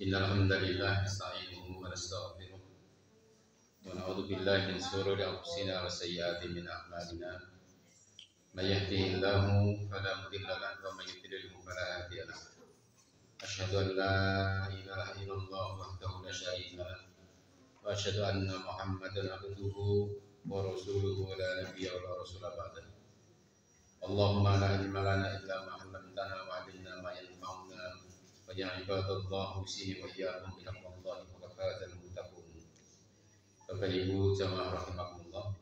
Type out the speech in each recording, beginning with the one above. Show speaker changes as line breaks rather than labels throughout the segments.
Innal hamdalillah nasta'inuhu wa nastaghfiruh wa na'udzu billahi min shururi anfusina wa sayyiati min a'malina. May yahdihillahu fala mudilla lahu wa may yudlil fala hadiya lahu. Asyhadu an la ilaha illallah wahdahu la syarika lahu wa asyhadu anna Muhammadan abduhu wa rasuluhu la nabiyya wa la rasula ba'dahu. Allahumma la ilma lana illa ma 'allamtana wa 'allimna ma yanfa'una. Ya ibadallah usini wa iyyakum bihaqqillah wa kafaratul muttaqin. Bapak Ibu jamaah rahimakumullah.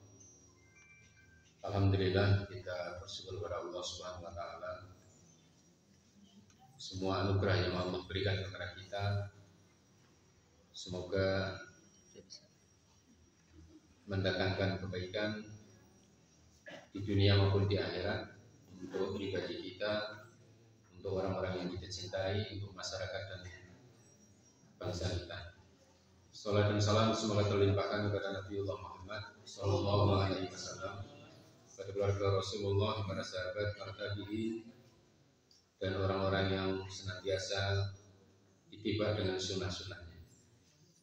Alhamdulillah kita bersyukur kepada Allah Subhanahu wa taala. Semua anugerah yang Allah berikan kepada kita semoga mendatangkan kebaikan di dunia maupun di akhirat untuk pribadi kita, untuk orang-orang yang kita cintai, untuk masyarakat dan bangsa kita. Salat dan salam semoga terlimpahkan kepada Nabiullah Muhammad Sallallahu Alaihi Wasallam, kepada keluarga Rasulullah, para sahabat, para tabi'in, dan orang-orang yang senantiasa ittiba dengan sunnah-sunnahnya.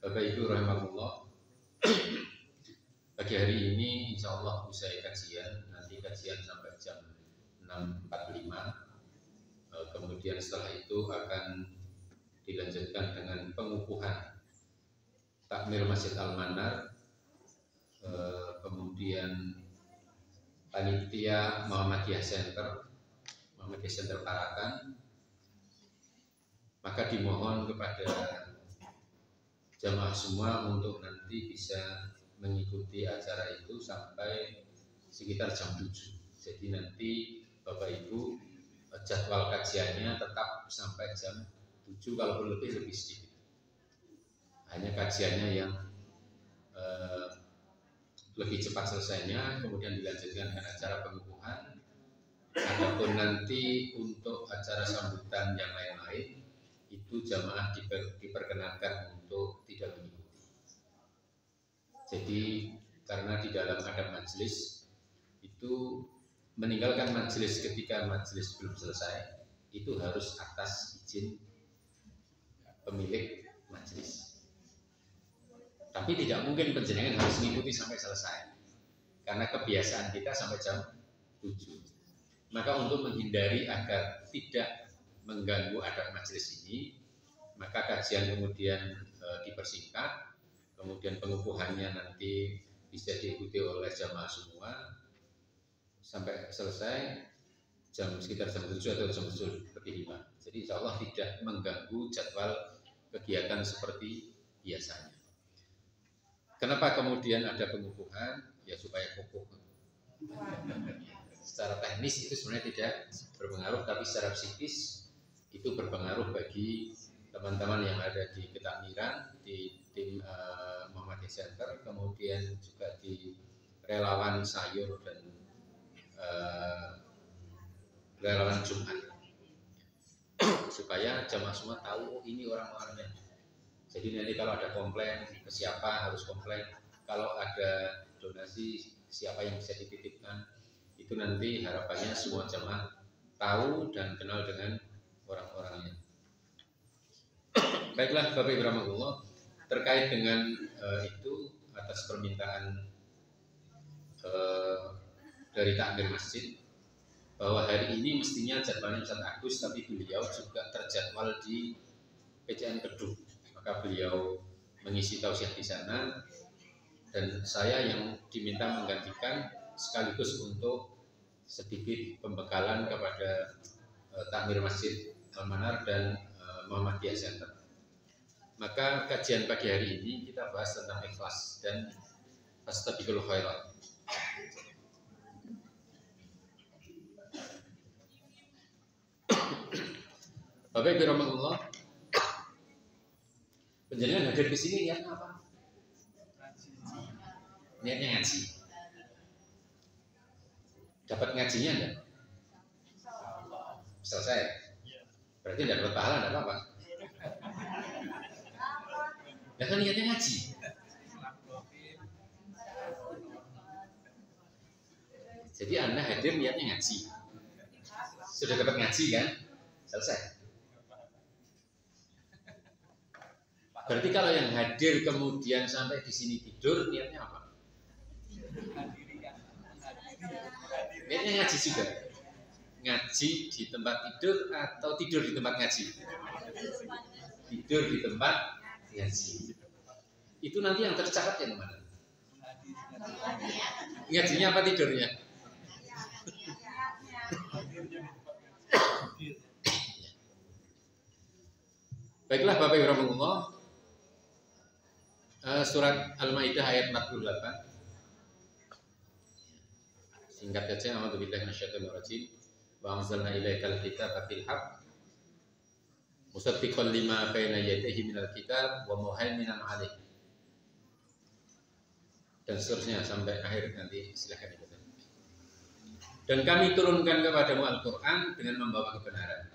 Bapak Ibu rahimakumullah, pagi hari ini insya Allah usai kajian, nanti kajian sampai jam 6.45. Kemudian setelah itu akan dilanjutkan dengan pengukuhan takmir Masjid Al-Manar, kemudian panitia Muhammadiyah Center Parakan. Maka dimohon kepada jamaah semua untuk nanti bisa mengikuti acara itu sampai sekitar jam 7. Jadi nanti Bapak Ibu jadwal kajiannya tetap sampai jam 7, kalaupun lebih sedikit. Hanya kajiannya yang lebih cepat selesainya, kemudian dilanjutkan dengan acara pengukuhan. Adapun nanti untuk acara sambutan yang lain-lain itu jamaah diperkenankan untuk tidak mengikuti. Jadi karena di dalam adab majelis itu meninggalkan majelis ketika majelis belum selesai itu harus atas izin pemilik majelis. Tapi tidak mungkin panjenengan harus mengikuti sampai selesai, karena kebiasaan kita sampai jam 7. Maka untuk menghindari agar tidak mengganggu adab majelis ini, maka kajian kemudian dipersingkat, kemudian pengukuhannya nanti bisa diikuti oleh jamaah semua sampai selesai sekitar jam 7 atau jam 7:05. Jadi insya Allah tidak mengganggu jadwal kegiatan seperti biasanya. Kenapa kemudian ada pengukuhan? Ya supaya kokoh. Secara teknis itu sebenarnya tidak berpengaruh, tapi secara psikis itu berpengaruh bagi teman-teman yang ada di ketakmiran, di tim Muhammadiyah Center, kemudian juga di relawan sayur dan relawan Jumat, supaya jamaah semua tahu ini orang-orangnya. Jadi nanti kalau ada komplain ke siapa harus komplain, kalau ada donasi siapa yang bisa dititipkan, itu nanti harapannya semua jamaah tahu dan kenal dengan orang-orangnya. Baiklah Bapak Ibu rahmatullah, terkait dengan itu atas permintaan dari takmir masjid bahwa hari ini mestinya jadwalnya Ustaz Agus, tapi beliau juga terjadwal di PCN Kedung, maka beliau mengisi tausiah di sana dan saya yang diminta menggantikan sekaligus untuk sedikit pembekalan kepada takmir Masjid Al-Manar dan Muhammadiyah Center. Maka kajian pagi hari ini kita bahas tentang ikhlas dan fastabiqul khairat. Bapak Ibu rahmatullah, penjelasan hadir di sini niatnya apa? Niatnya ngaji. Dapat ngajinya enggak? Selesai. Berarti enggak dapat pahala, enggak apa-apa. Ya kan niatnya ngaji. Jadi Anda hadir niatnya ngaji. Sudah dapat ngaji kan? Selesai. Berarti kalau yang hadir kemudian sampai di sini tidur, niatnya apa? Niatnya ngaji juga. Ngaji di tempat tidur atau tidur di tempat ngaji? Tidur di tempat ngaji. Itu nanti yang tercatat yang mana? Ngajinya apa tidurnya? Baiklah Bapak Ibu rahimahullah, surat Al-Maidah ayat 48. Singkat saja, a'udzubillahi minasyaitonir rajim. Wa anzalna ilaikal kitaba bil haqq musaddiqan lima baina yadayhi minal kitab wa muhaiminan 'alaihi. Dan seterusnya sampai akhir, nanti silakan ikuti. Dan kami turunkan kepadamu Al-Qur'an dengan membawa kebenaran.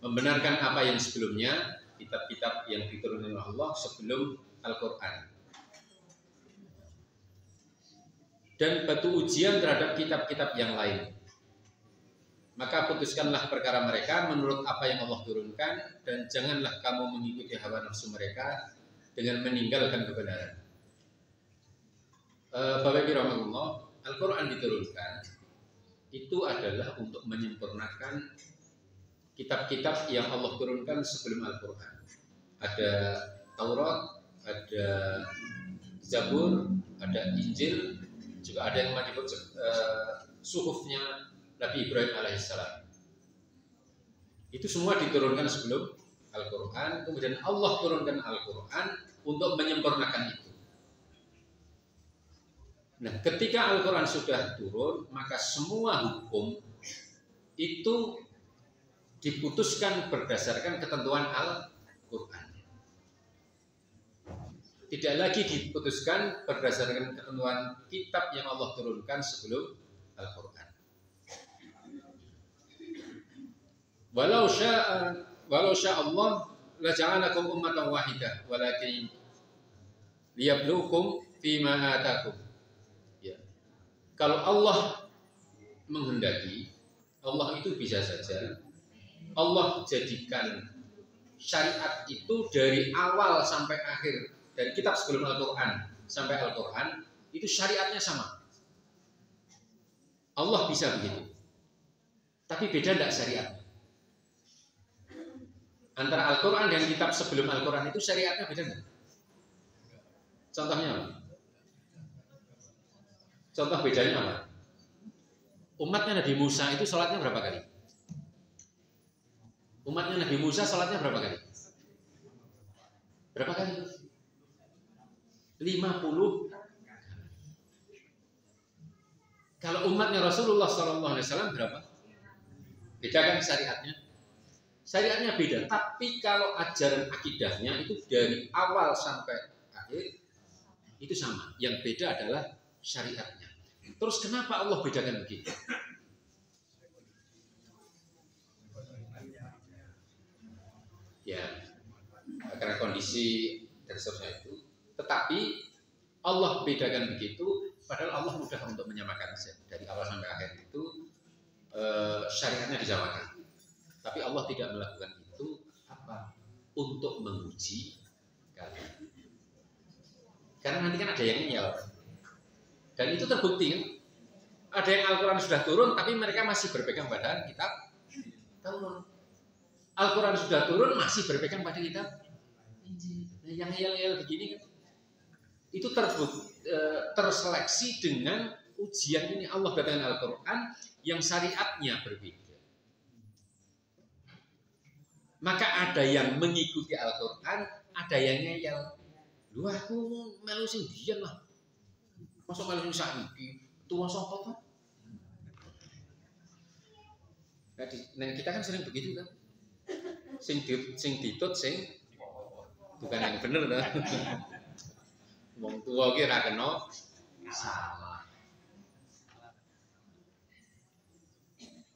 Membenarkan apa yang sebelumnya, kitab-kitab yang diturunkan oleh Allah sebelum Al-Qur'an. Dan batu ujian terhadap kitab-kitab yang lain. Maka putuskanlah perkara mereka menurut apa yang Allah turunkan, dan janganlah kamu mengikuti hawa nafsu mereka dengan meninggalkan kebenaran. Bapak Ibu rahimahullah, Al-Quran diturunkan itu adalah untuk menyempurnakan kitab-kitab yang Allah turunkan sebelum Al-Quran. Ada Taurat, ada Zabur, ada Injil, juga ada yang disebut suhufnya Nabi Ibrahim alaihissalam. Itu semua diturunkan sebelum Al-Quran. Kemudian Allah turunkan Al-Quran untuk menyempurnakan itu. Nah, ketika Al-Quran sudah turun, maka semua hukum itu diputuskan berdasarkan ketentuan Al-Quran. Tidak lagi diputuskan berdasarkan ketentuan kitab yang Allah turunkan sebelum Al-Quran. Walau syaa Allah la ja'alakum ummatan wahidah walakin liyabluukum fima atakum. Ya. Kalau Allah menghendaki, Allah itu bisa saja Allah jadikan syariat itu dari awal sampai akhir, dari kitab sebelum Al-Quran sampai Al-Quran itu syariatnya sama. Allah bisa begitu. Tapi beda enggak syariatnya? Antara Al-Quran dan kitab sebelum Al-Quran itu syariatnya beda enggak? Contohnya apa? Contoh bedanya apa? Umatnya Nabi Musa itu sholatnya berapa kali? Umatnya Nabi Musa sholatnya berapa kali? Berapa kali? 50. Kalau umatnya Rasulullah SAW berapa? Beda kan syariatnya? Syariatnya beda, tapi kalau ajaran akidahnya itu dari awal sampai akhir itu sama. Yang beda adalah syariatnya. Terus kenapa Allah bedakan begitu? Ya, karena kondisi dan seterusnya itu. Tetapi Allah bedakan begitu, padahal Allah mudah untuk menyamakan dari awal sampai akhir itu syariatnya disamakan. Tapi Allah tidak melakukan itu apa? Untuk menguji kalian. Karena nanti kan ada yang nyel. Dan itu terbukti kan? Ada yang Al-Quran sudah turun, tapi mereka masih berpegang pada kitab Taurat. Al-Quran sudah turun, masih berpegang pada kitab Injil. Nah, yang nyel-nyel begini kan? Itu terseleksi dengan ujian ini. Allah datangkan Al-Quran yang syariatnya berbeda. Maka ada yang mengikuti Al-Quran, ada yang ngeyel. Lu aku melu sing biyen lah. Masa melu sing saiki, tuwa sapa to? Nah, kita kan sering begitu kan. Sing ditut sing bukan yang bener to. Wong tuwa ki ora kena salah.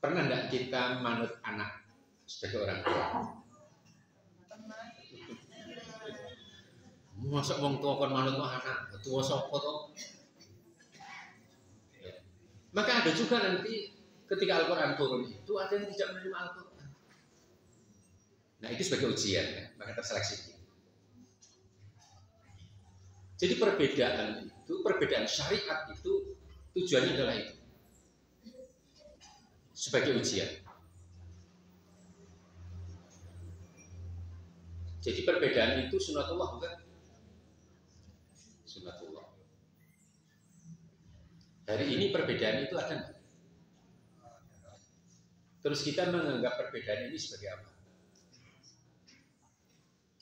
Pernah enggak kita manut anak sebagai orang tua? Masa wong tua kon manut anak, tua sapa to? Maka ada juga nanti ketika Al-Quran turun itu ada yang tidak menerima Al-Quran. Nah itu sebagai ujian ya, maka terseleksi. Jadi perbedaan syariat itu tujuannya adalah itu sebagai ujian. Jadi perbedaan itu sunatullah bukan? Sunatullah. Hari ini perbedaan itu ada. Terus kita menganggap perbedaan ini sebagai apa?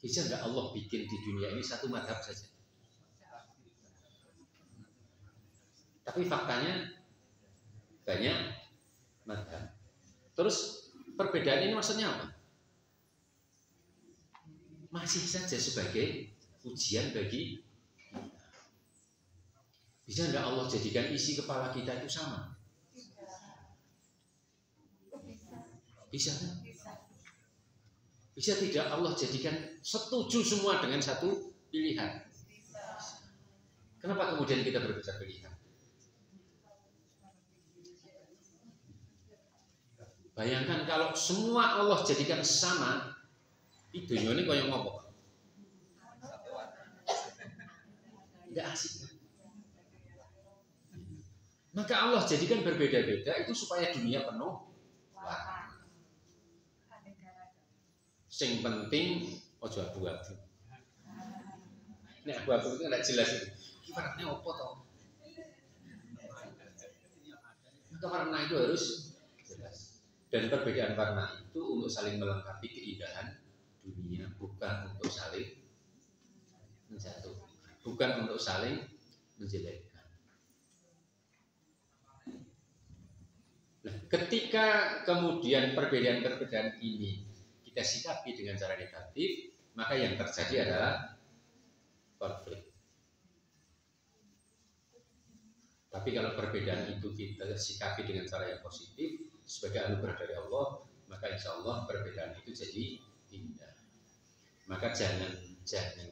Bisa nggak Allah bikin di dunia ini satu madhab saja? Tapi faktanya banyak madhab. Terus perbedaan ini maksudnya apa? Masih saja sebagai ujian bagi kita. Bisa nggak Allah jadikan isi kepala kita itu sama? Bisa kan? Bisa tidak Allah jadikan setuju semua dengan satu pilihan? Kenapa kemudian kita berbeda pilihan? Bayangkan kalau semua Allah jadikan sama, itu ini kayak ngomong. Tidak asik. Maka Allah jadikan berbeda-beda itu supaya dunia penuh warna. Sing penting ojo abu-abu. Nek abu-abu itu tidak jelas itu. Warnanya apa toh? Maka warna itu harus jelas. Dan perbedaan warna itu untuk saling melengkapi keindahan dunia, bukan untuk saling menjatuhkan, bukan untuk saling menjelekkan. Nah, ketika kemudian perbedaan-perbedaan ini kita sikapi dengan cara negatif, maka yang terjadi adalah konflik. Tapi kalau perbedaan itu kita sikapi dengan cara yang positif sebagai anugerah dari Allah, maka insya Allah perbedaan itu jadi indah. Maka jangan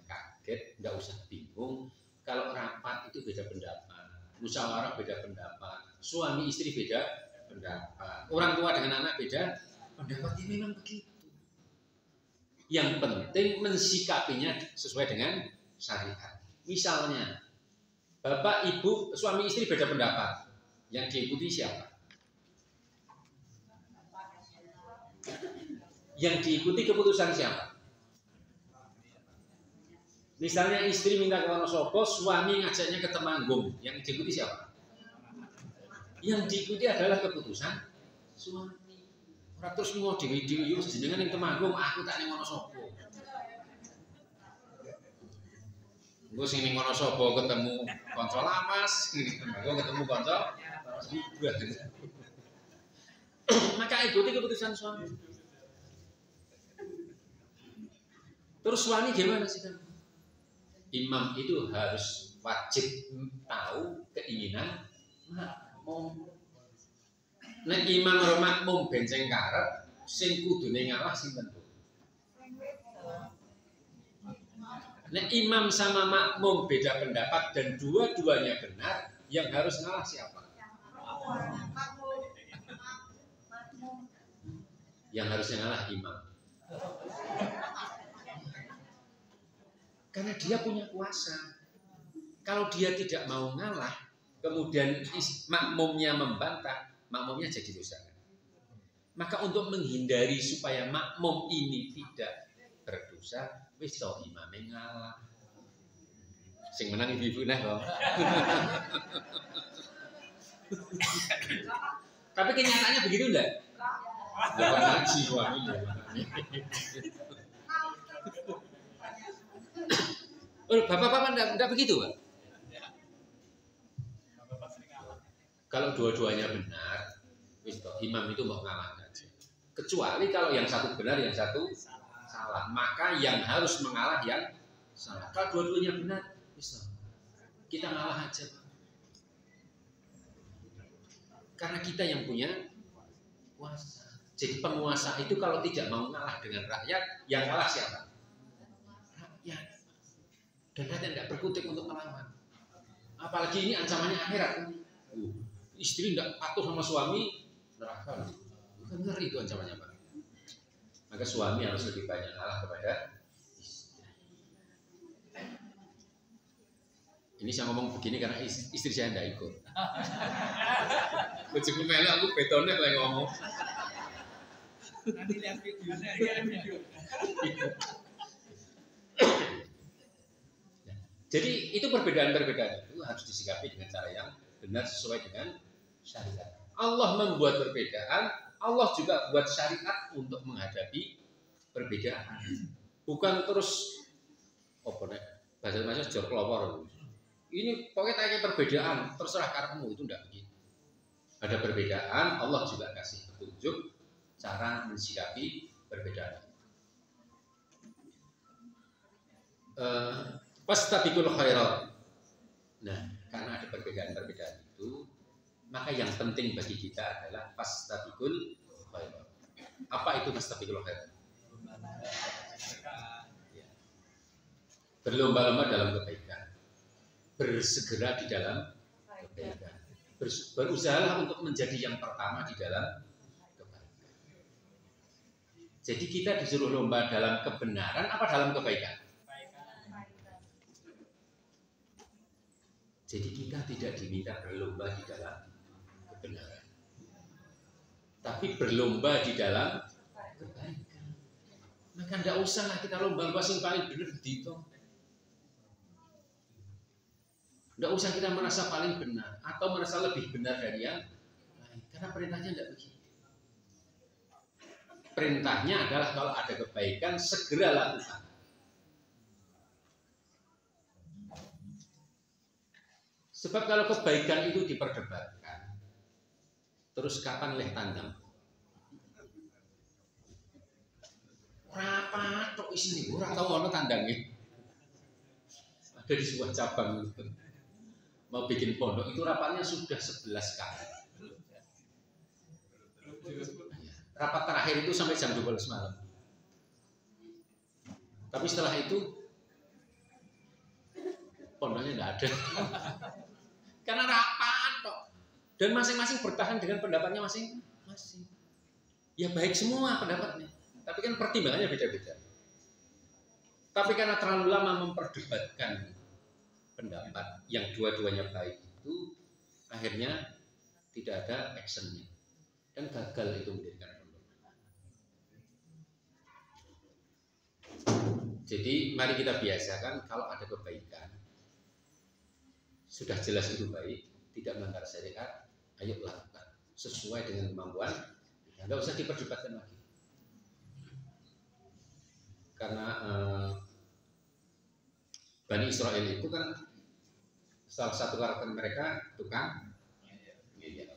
kaget, nggak usah bingung kalau rapat itu beda pendapat, musyawarah beda pendapat, suami istri beda pendapat, orang tua dengan anak beda pendapat. Ini memang begitu. Yang penting mensikapinya sesuai dengan syariat. Misalnya bapak ibu suami istri beda pendapat, yang diikuti siapa? Yang diikuti keputusan siapa? Misalnya istri minta ke Wonosobo, suami ngajaknya ke Temanggung, yang diikuti siapa? Yang diikuti adalah keputusan suami. Orang terus mau dewi-dewi jenengan yang Temanggung, aku tak ning Wonosobo. Gue sing ning Wonosobo ketemu konco lamas, ning Temanggung ketemu konco hibah. Maka ikuti keputusan suami. Terus suami gimana sih kan? Imam itu harus wajib tahu keinginan makmum. Nek imam karo makmum benceng karep, sing kudune ngalah sinten tuh? Nek imam sama makmum beda pendapat dan dua-duanya benar, yang harus ngalah siapa? Yang harusnya ngalah imam. Karena dia punya kuasa. Kalau dia tidak mau ngalah, kemudian makmumnya membantah, makmumnya jadi dosa. Maka untuk menghindari supaya makmum ini tidak berdosa, wis to imame ngalah. Sing menang ibu-ibu nah kok. Tapi kenyataannya begitu enggak? Enggak ngaji suaminya. Bapak-bapak enggak begitu, Pak? Kalau dua-duanya benar, imam itu mau ngalah aja. Kecuali kalau yang satu benar, yang satu salah, maka yang harus mengalah yang salah. Kalau dua-duanya benar, kita ngalah aja, Pak. Karena kita yang punya kuasa. Jadi penguasa itu kalau tidak mau ngalah dengan rakyat, yang kalah siapa? Rakyat. Dan rakyat tidak berkutik untuk melawan. Apalagi ini ancamannya akhirat. Istri tidak patuh sama suami, neraka. Bukan ngeri itu ancamannya, Pak. Maka suami harus lebih banyak ngalah kepada istri. Ini saya ngomong begini karena istri saya tidak ikut. Bojoku melu aku betone kayak ngomong.
Nanti lihat videonya, lihat video.
Jadi itu perbedaan-perbedaan itu harus disikapi dengan cara yang benar sesuai dengan syariat. Allah membuat perbedaan, Allah juga buat syariat untuk menghadapi perbedaan. Bukan terus bahasa Indonesia jor kelopor. Ini pokoknya tanya perbedaan, terserah karepmu, itu enggak begitu. Ada perbedaan, Allah juga kasih petunjuk cara mensikapi perbedaan. Fastabiqul khairat. Nah, karena ada perbedaan-perbedaan itu, maka yang penting bagi kita adalah fastabiqul khairat. Apa itu fastabiqul khairat? Berlomba-lomba dalam kebaikan, bersegera di dalam kebaikan, berusahalah untuk menjadi yang pertama di dalam kebaikan. Jadi kita disuruh lomba dalam kebenaran apa dalam kebaikan? Jadi kita tidak diminta berlomba di dalam kebenaran, tapi berlomba di dalam kebaikan. Maka tidak usahlah kita lomba-lomba yang paling benar gitu. Tidak usah kita merasa paling benar atau merasa lebih benar dari yang lain, karena perintahnya tidak begitu. Perintahnya adalah kalau ada kebaikan segera lakukan. Sebab kalau kebaikan itu diperdebatkan, terus kapan leh tandang? Rapat tok isine ora tau ana tandangnya. Ada di sebuah cabang mau bikin pondok itu rapatnya sudah 11 kali. Rapat terakhir itu sampai jam 12 malam. Tapi setelah itu pondoknya enggak ada. Karena rapat kok. Dan masing-masing bertahan dengan pendapatnya masing-masing. Ya baik semua pendapatnya, tapi kan pertimbangannya beda-beda. Tapi karena terlalu lama memperdebatkan pendapat yang dua-duanya baik itu, akhirnya tidak ada actionnya dan gagal itu mendirikan pondok. Jadi mari kita biasakan kalau ada kebaikan, sudah jelas itu baik, tidak melanggar syariat, ayo lakukan sesuai dengan kemampuan. Tidak usah diperdebatkan lagi. Karena Bani Israel itu kan salah satu karakter mereka tukang ngeyel.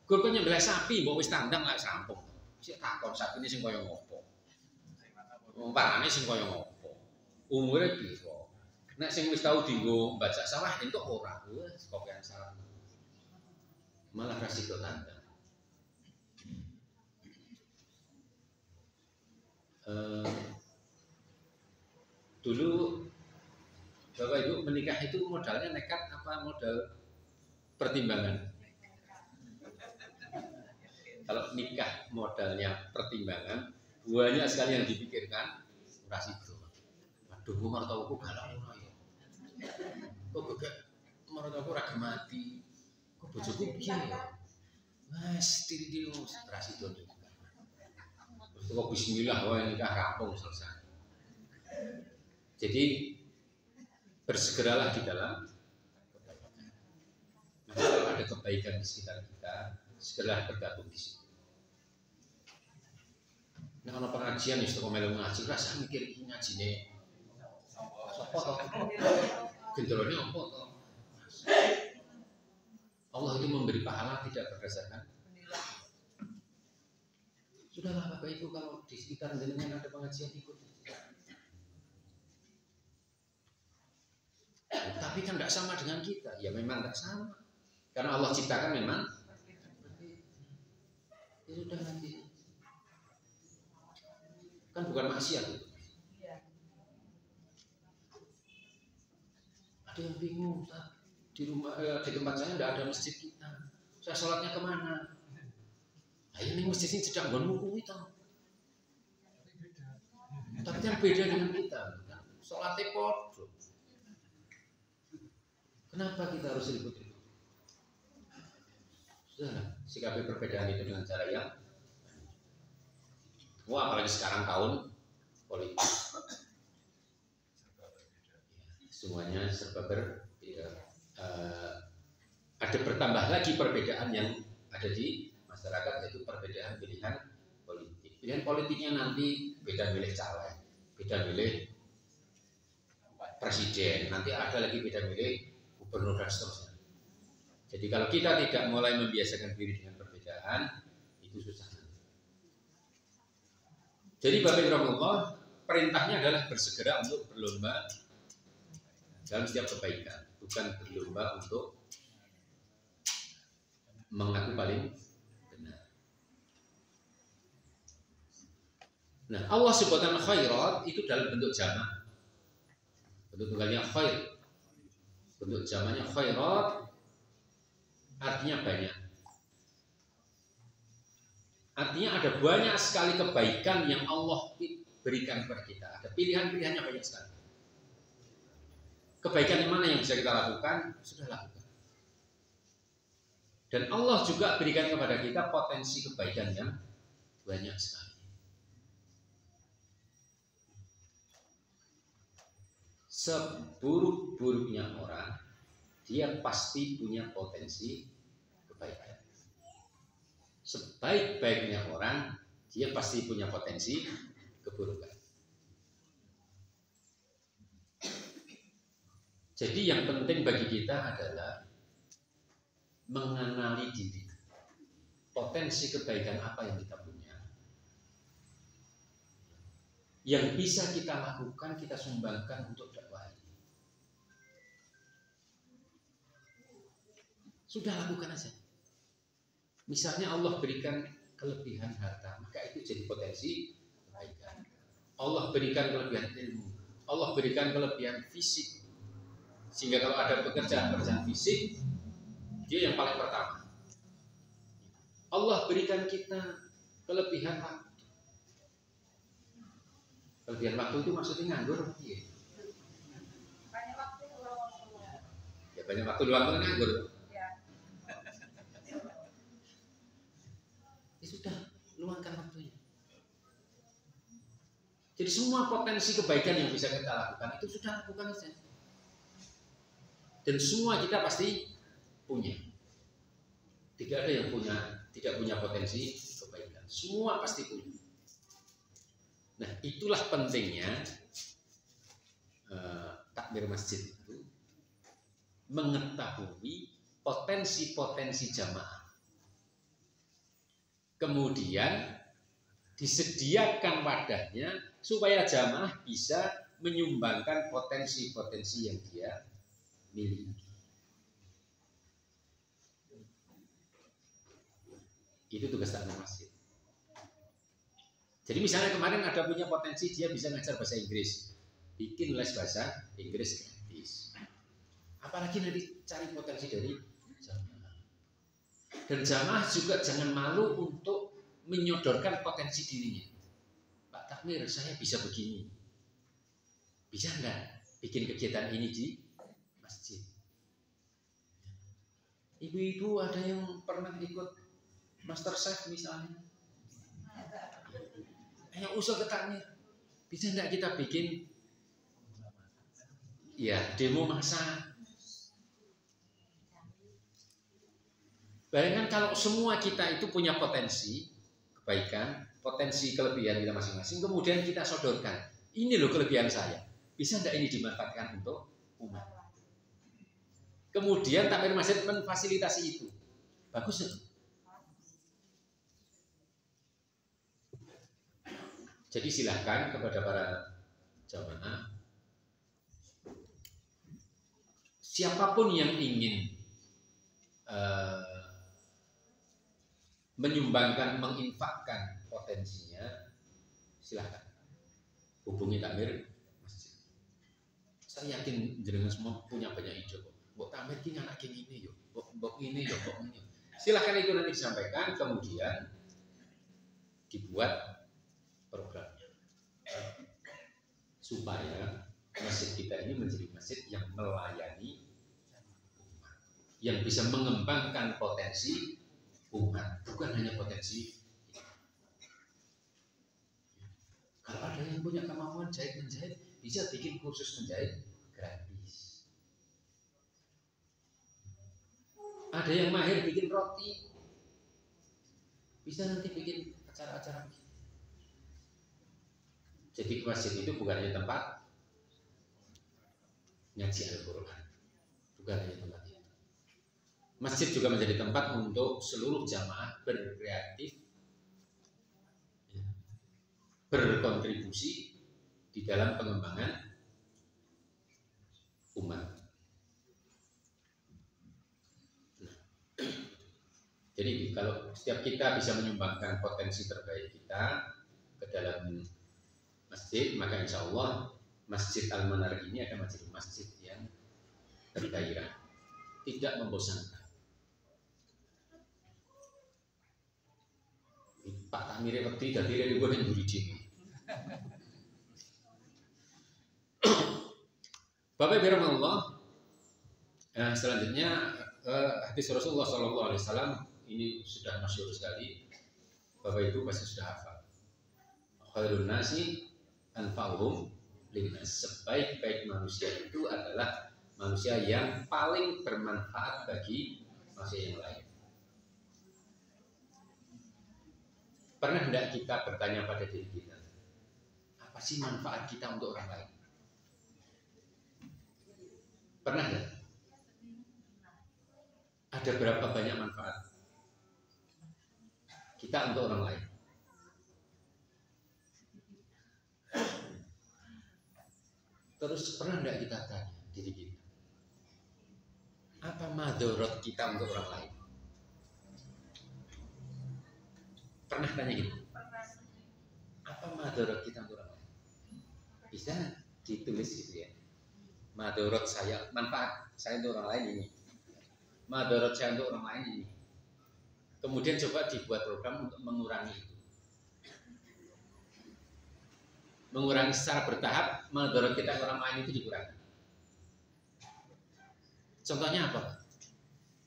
Gur kok nyembelih sapi mbok wis tandang lak sampung. Sik takon sapine sing kaya ngopo. Wong parane sing kaya ngopo. Umure piro? Nek sing wis tau dienggo mbajak sawah entuk ora. Wes kopian salah. Malah resiko tandang. Dulu Bapak Ibu menikah itu modalnya nekat apa modal pertimbangan? Kalau nikah modalnya pertimbangan, banyak sekali yang dipikirkan, ras itu. Waduh, martawaku galak ora ya. Kok gak martawaku ora mati. Kok bojoku piye ya? Mas, diri-diri ras itu. Kok bismillah wae nikah rampung selesai. Jadi bersegeralah di dalam kebaikan. Nah, kalau ada kebaikan di sekitar kita, segeralah bergabung di situ. Nah, kalau pengajian itu kalau melu ngaji, rasa mikir ini ngajine sapa to? Gendrone apa to? Allah itu memberi pahala tidak berdasarkan sudahlah Bapak Ibu, kalau di sekitar jenengan ada pengajian ikut. Tapi kan tidak sama dengan kita. Ya memang tidak sama. Karena Allah ciptakan memang. Ya sudah nanti. Kan bukan maksiat itu. Ada yang bingung, di rumah di tempat saya tidak ada masjid kita. Saya sholatnya kemana? Nah, ini masjid ini tidak nggonmu itu. Tapi kan beda dengan kita. Sholatnya podo. Kenapa kita harus ribut-ribut? Sudah, sikapi perbedaan itu dengan cara yang apalagi sekarang tahun politik. Semuanya serba berbeda. Ada bertambah lagi perbedaan yang ada di masyarakat, yaitu perbedaan pilihan politik. Pilihan politiknya nanti beda milih caleg, beda milih presiden, nanti ada lagi beda milih gubernur dan seterusnya. Jadi kalau kita tidak mulai membiasakan diri dengan perbedaan, itu susah. Jadi Bapak Ibu, perintahnya adalah bersegera untuk berlomba dalam setiap kebaikan, bukan berlomba untuk mengaku paling benar. Nah, Allah sebutkan khairat itu dalam bentuk jamak. Bentuk tunggalnya khair. Bentuk jamaknya khairat, artinya banyak. Artinya ada banyak sekali kebaikan yang Allah berikan kepada kita. Ada pilihan-pilihannya banyak sekali. Kebaikan yang mana yang bisa kita lakukan, sudah lakukan. Dan Allah juga berikan kepada kita potensi kebaikan yang banyak sekali. Seburuk-buruknya orang, dia pasti punya potensi kebaikan. Sebaik-baiknya orang, dia pasti punya potensi keburukan. Jadi yang penting bagi kita adalah mengenali diri. Potensi kebaikan apa yang kita punya, yang bisa kita lakukan, kita sumbangkan untuk dakwah ini. Sudah lakukan aja. Misalnya Allah berikan kelebihan harta, maka itu jadi potensi kebaikan. Allah berikan kelebihan ilmu, Allah berikan kelebihan fisik, sehingga kalau ada pekerjaan fisik, dia yang paling pertama. Allah berikan kita kelebihan waktu. Kelebihan waktu itu maksudnya nganggur, iya.
Banyak waktu luang.
Ya banyak waktu luang itu nganggur. Sudah, luangkan waktunya. Jadi semua potensi kebaikan yang bisa kita lakukan itu sudah lakukan saja. Dan semua kita pasti punya. Tidak ada yang tidak punya potensi kebaikan. Semua pasti punya. Nah, itulah pentingnya takbir masjid itu mengetahui potensi-potensi jamaah. Kemudian disediakan wadahnya supaya jamaah bisa menyumbangkan potensi-potensi yang dia miliki. Itu tugas takmir masjid. Jadi misalnya kemarin ada punya potensi dia bisa ngajar bahasa Inggris, bikin les bahasa Inggris gratis. Apalagi nanti cari potensi dari jamaah. Dan jamaah juga jangan malu untuk menyodorkan potensi dirinya. Pak Takmir, saya bisa begini. Bisa enggak bikin kegiatan ini di masjid? Ibu-ibu ada yang pernah ikut Master Chef misalnya? Ayo usul ke Takmir. Bisa enggak kita bikin demo masak? Bayangkan kalau semua kita itu punya potensi kebaikan, potensi kelebihan kita masing-masing, kemudian kita sodorkan. Ini loh kelebihan saya. Bisa enggak ini dimanfaatkan untuk umat? Kemudian takmir masjid memfasilitasi itu. Bagus ya? Jadi silahkan kepada para jamaah, siapapun yang ingin menyumbangkan, menginfakkan potensinya, silahkan hubungi takmir masjid. Saya yakin jenengan semua punya banyak ide kok. Mbok takmir ki anak ini yo, mbok ini yo, mbok ini. Silahkan itu nanti disampaikan, kemudian dibuat programnya supaya masjid kita ini menjadi masjid yang melayani yang bisa mengembangkan potensi umat, bukan hanya potensi. Kalau ada yang punya kemampuan jahit menjahit, bisa bikin kursus menjahit gratis. Ada yang mahir bikin roti, bisa nanti bikin acara-acara. Jadi masjid itu bukan hanya tempat ngaji Al-Quran, bukan hanya tempat itu. Masjid juga menjadi tempat untuk seluruh jamaah berkreatif, berkontribusi di dalam pengembangan umat. Nah, jadi kalau setiap kita bisa menyumbangkan potensi terbaik kita ke dalam masjid, maka insya Allah Masjid Al-Manar ini akan menjadi masjid yang bergairah, tidak membosankan. Pak Tamire wedi dadi rewo ning mburi dhewe. Bapak Ibu Allah, selanjutnya hadis Rasulullah SAW ini sudah masyhur sekali. Bapak Ibu pasti sudah hafal. Khairun nasi anfa'uhum linnas. Sebaik-baik manusia itu adalah manusia yang paling bermanfaat bagi manusia yang lain. Pernah tidak kita bertanya pada diri kita, apa sih manfaat kita untuk orang lain? Pernah tidak? Ada berapa banyak manfaat kita untuk orang lain? Terus pernah tidak kita tanya diri kita, apa madorot kita untuk orang lain? Pernah tanya gitu? Apa madorot kita untuk orang lain? Bisa ditulis gitu ya. Madorot saya, manfaat saya untuk orang lain ini. Madorot saya untuk orang lain ini. Kemudian coba dibuat program untuk mengurangi itu. Mengurangi secara bertahap, madorot kita ke orang lain itu dikurangi. Contohnya apa?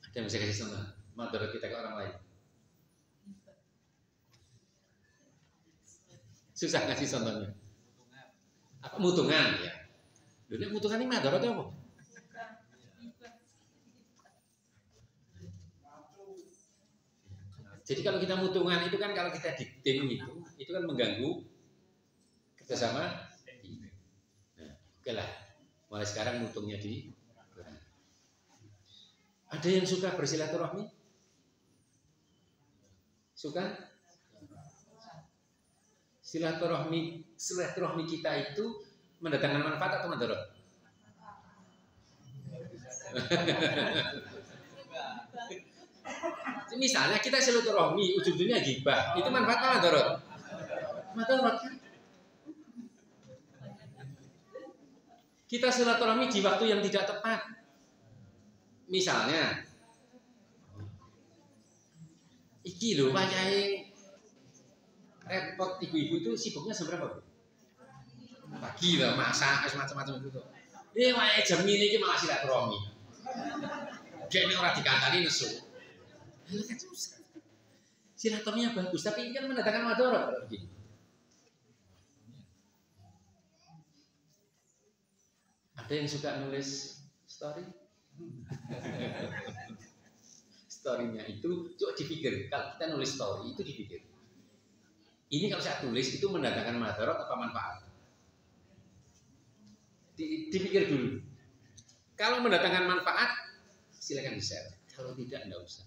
Ada yang bisa kasih contoh? Madorot kita ke orang lain. Susah kasih contohnya. Apa mutungan ya? Dulu mutungan ini madorot apa? Jadi kalau kita mutungan itu kan kalau kita di tim itu kan mengganggu kerjasama. Nah, oke lah. Mulai sekarang mutungnya di. Ada yang suka bersilaturahmi? Suka? Silaturahmi kita itu mendatangkan manfaat atau mudarat? Misalnya kita silaturahmi ujung-ujungnya gibah, itu manfaat atau mudarat? Mudarat kan? Kita silaturahmi di waktu yang tidak tepat. Misalnya iki lho wayahe repot ibu-ibu itu sibuknya seberapa? Pagi lah, masak, macam-macam itu. Wae jam ini malah silaturahmi. Dia ini orang dikantani nesu. Silaturahminya bagus, tapi ini kan mendatangkan madorot. Ada yang suka nulis story? Storynya itu coba dipikir. Kalau kita nulis story itu dipikir. Ini kalau saya tulis itu mendatangkan madorot apa manfaat? Dipikir dulu. Kalau mendatangkan manfaat, silakan di-share. Kalau tidak, enggak usah.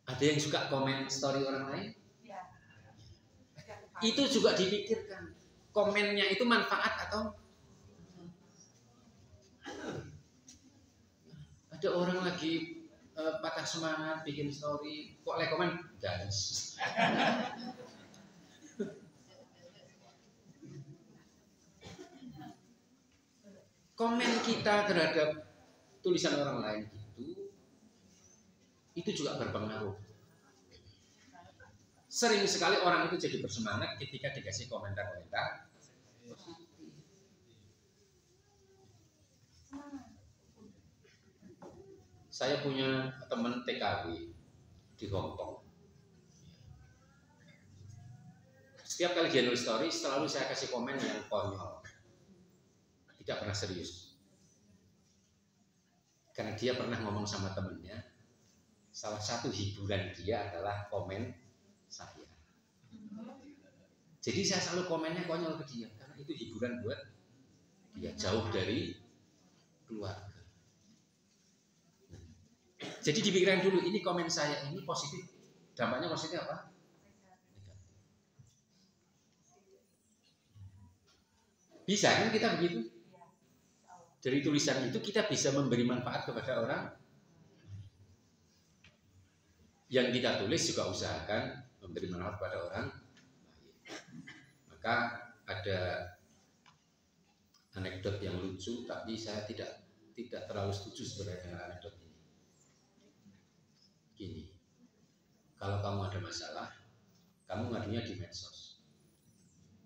Ada yang suka komen story orang lain? Itu juga dipikirkan. Komennya itu manfaat atau? Ada orang lagi patah semangat bikin story, kok like komen guys. Komen kita terhadap tulisan orang lain itu juga berpengaruh. Sering sekali orang itu jadi bersemangat ketika dikasih komentar-komentar positif. Saya punya teman TKW di Hong Kong. Setiap kali dia nulis story, selalu saya kasih komen yang konyol. Tidak pernah serius. Karena dia pernah ngomong sama temennya, salah satu hiburan dia adalah komen saya. Jadi saya selalu komennya konyol ke dia, karena itu hiburan buat dia, jauh dari keluarga. Jadi dipikirkan dulu, ini komen saya ini positif, dampaknya positif apa? Bisa kan kita begitu? Dari tulisan itu kita bisa memberi manfaat kepada orang. Yang kita tulis juga usahakan memberi manfaat kepada orang. Maka ada anekdot yang lucu, tapi saya tidak terlalu setuju sebenarnya dengan anekdot ini. Gini, kalau kamu ada masalah, kamu ngadunya di medsos.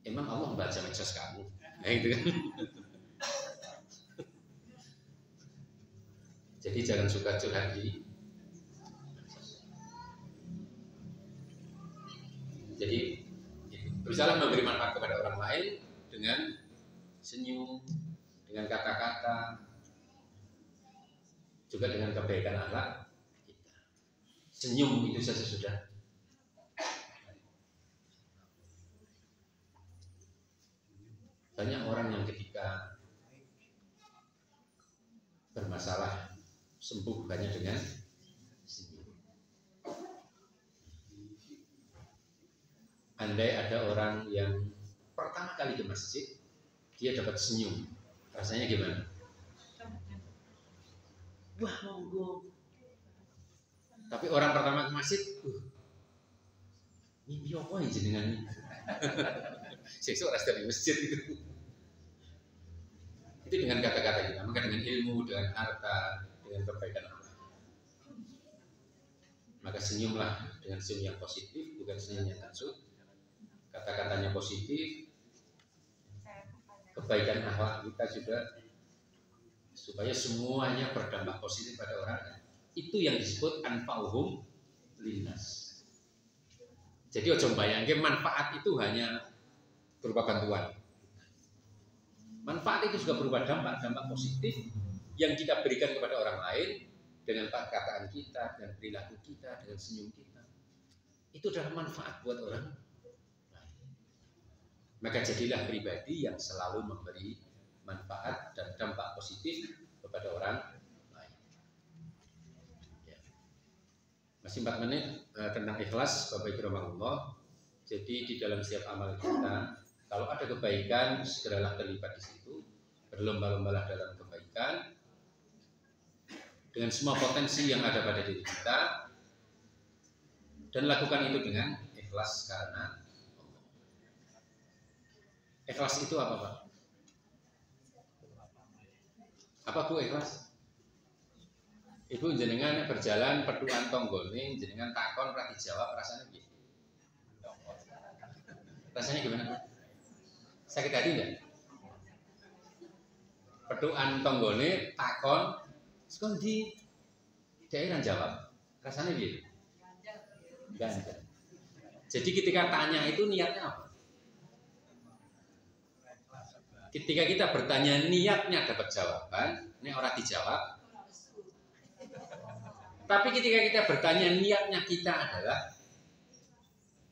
Emang Allah membaca medsos kamu? Nah itu kan. Jadi jangan suka curhat di medsos. Jadi berusaha memberi manfaat kepada orang lain dengan senyum, dengan kata-kata, juga dengan kebaikan akhlak kita. Senyum itu saja sudah. Banyak orang yang ketika bermasalah sembuh hanya dengan senyum. Andai ada orang yang pertama kali ke masjid, dia dapat senyum, rasanya gimana? Wah, monggo. Tapi orang pertama ke masjid, mimpi apa ya jenengan? Sesuk ras dari masjid itu. Itu dengan kata-kata kita, maka dengan ilmu, dengan harta, dengan kebaikan Allah. Maka senyumlah dengan senyum yang positif, bukan senyum yang taksub. Kata-katanya positif, kebaikan akhlak kita juga, supaya semuanya berdampak positif pada orang. Itu yang disebut anfa'uhum linnas. Jadi ojo bayangke manfaat itu hanya berupa bantuan. Manfaat itu juga berupa dampak positif yang kita berikan kepada orang lain dengan perkataan kita, dengan perilaku kita, dengan senyum kita. Itu adalah manfaat buat orang lain. Maka jadilah pribadi yang selalu memberi manfaat dan dampak positif kepada orang lain. Ya. Masih 4 menit tentang ikhlas, Bapak Ibu rahimahullah. Jadi di dalam setiap amal kita, kalau ada kebaikan, segeralah terlibat di situ. Berlomba-lombalah dalam kebaikan dengan semua potensi yang ada pada diri kita, dan lakukan itu dengan ikhlas karena Allah. Ikhlas itu apa, Pak? Apa Bu ikhlas? Ibu jenengan berjalan peduan tonggone, jenengan takon ora dijawab, rasanya piye? Rasanya gimana, Bu? Sakit hati enggak? Peduan tonggone takon sekon di daerah jawab. Rasanya piye? Ganjal. Jadi ketika tanya itu niatnya apa? Ketika kita bertanya niatnya dapat jawaban, ini orang dijawab. Tapi ketika kita bertanya niatnya kita adalah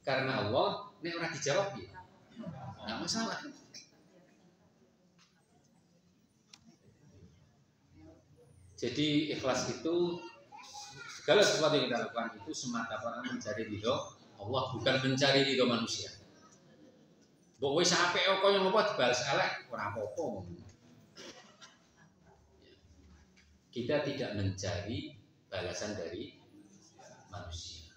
karena Allah, ini orang dijawab ya, nggak masalah. Jadi ikhlas itu segala sesuatu yang kita lakukan itu semata-mata mencari ridho Allah, bukan mencari ridho manusia. Mbok wis apik kok yang apa dibalas elek ora apa-apa. Kita tidak mencari balasan dari manusia.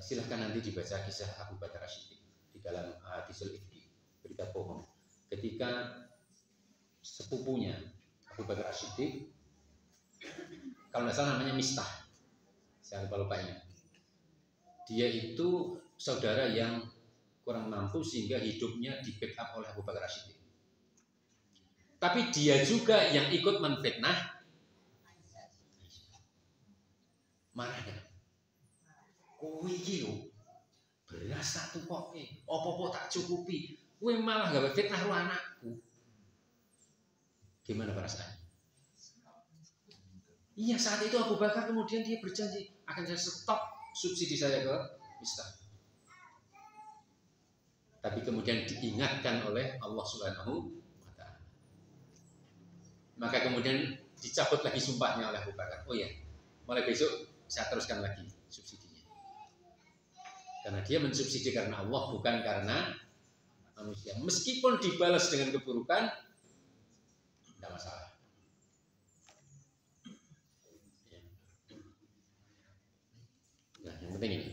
Silahkan nanti dibaca kisah Abu Bakar As-Siddiq di dalam Hadisul Ifki, berita bohong. Ketika sepupunya Abu Bakar As-Siddiq, kalau tidak salah namanya Mistah, saya lupa-lupanya. Dia itu saudara yang kurang mampu sehingga hidupnya di backup oleh Abu Bakar As-Siddiq. Tapi dia juga yang ikut menfitnah Marah. Kowe iki lho beras tak tukoke, apa-apa tak cukupi. Kowe malah gawe fitnah karo anakku. Gimana perasaan? Iya, saat itu Abu Bakar kemudian dia berjanji akan saya stop subsidi saya ke Miftah. Tapi kemudian diingatkan oleh Allah Subhanahu wa Ta'ala. Maka kemudian dicabut lagi sumpahnya oleh Abu Bakar. Oh ya, mulai besok saya teruskan lagi subsidinya. Karena dia mensubsidi karena Allah, bukan karena manusia. Meskipun dibalas dengan keburukan, tidak masalah. Nah, yang penting ini.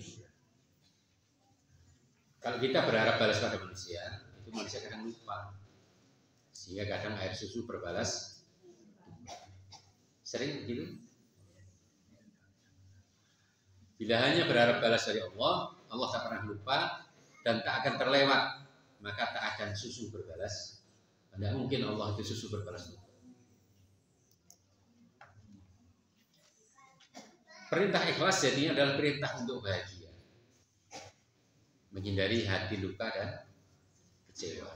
Kalau kita berharap balas pada manusia, itu manusia kadang lupa. Sehingga kadang air susu berbalas. Sering begitu. Bila hanya berharap balas dari Allah, Allah tak pernah lupa dan tak akan terlewat. Maka tak akan susu berbalas. Tidak mungkin Allah itu susu berbalas. Perintah ikhlas jadinya adalah perintah untuk bahagia. Menghindari hati luka dan kecewa.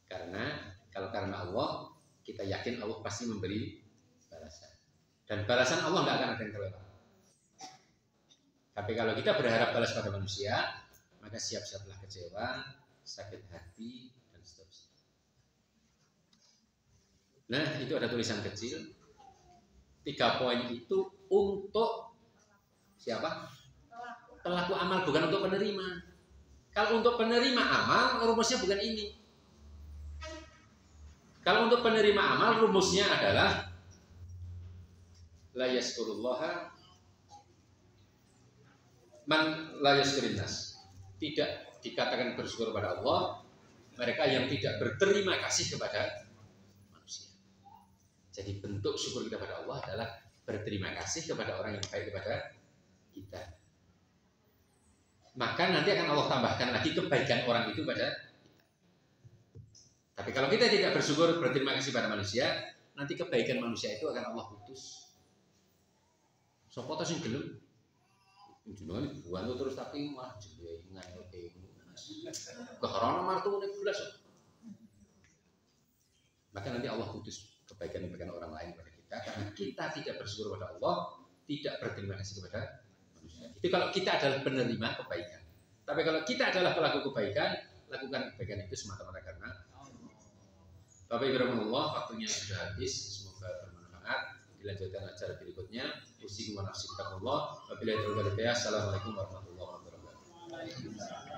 Karena kalau karena Allah, kita yakin Allah pasti memberi balasan. Dan balasan Allah tidak akan ada yang terlewat. Tapi kalau kita berharap balas pada manusia, maka siap-siaplah kecewa, sakit hati, dan seterusnya. Nah, itu ada tulisan kecil. 3 poin itu untuk siapa? Pelaku amal, bukan untuk penerima. Kalau untuk penerima amal, rumusnya bukan ini. Kalau untuk penerima amal, rumusnya adalah la yaskurullaha man la yaskurinnas. Tidak dikatakan bersyukur pada Allah mereka yang tidak berterima kasih kepada manusia. Jadi bentuk syukur kita pada Allah adalah berterima kasih kepada orang yang baik kepada kita. Maka nanti akan Allah tambahkan lagi kebaikan orang itu pada kita. Tapi kalau kita tidak bersyukur, berterima kasih pada manusia, nanti kebaikan manusia itu akan Allah putus. Sopo to sing gelem? Jenengan buan terus tapi mah jebule ngayoke. Keharana martune bulas. Maka nanti Allah putus kebaikan-kebaikan orang lain pada kita karena kita tidak bersyukur pada Allah, tidak berterima kasih kepada manusia. Itu kalau kita adalah penerima kebaikan. Tapi kalau kita adalah pelaku kebaikan, lakukan kebaikan itu semata-mata karena Bapak Ibu rahimahullah, waktunya sudah habis. Semoga bermanfaat. Dilanjutkan acara berikutnya. Usikum wa nafsi bittaqwallah. Wabillahi taufiq wal hidayah. Assalamualaikum warahmatullahi wabarakatuh.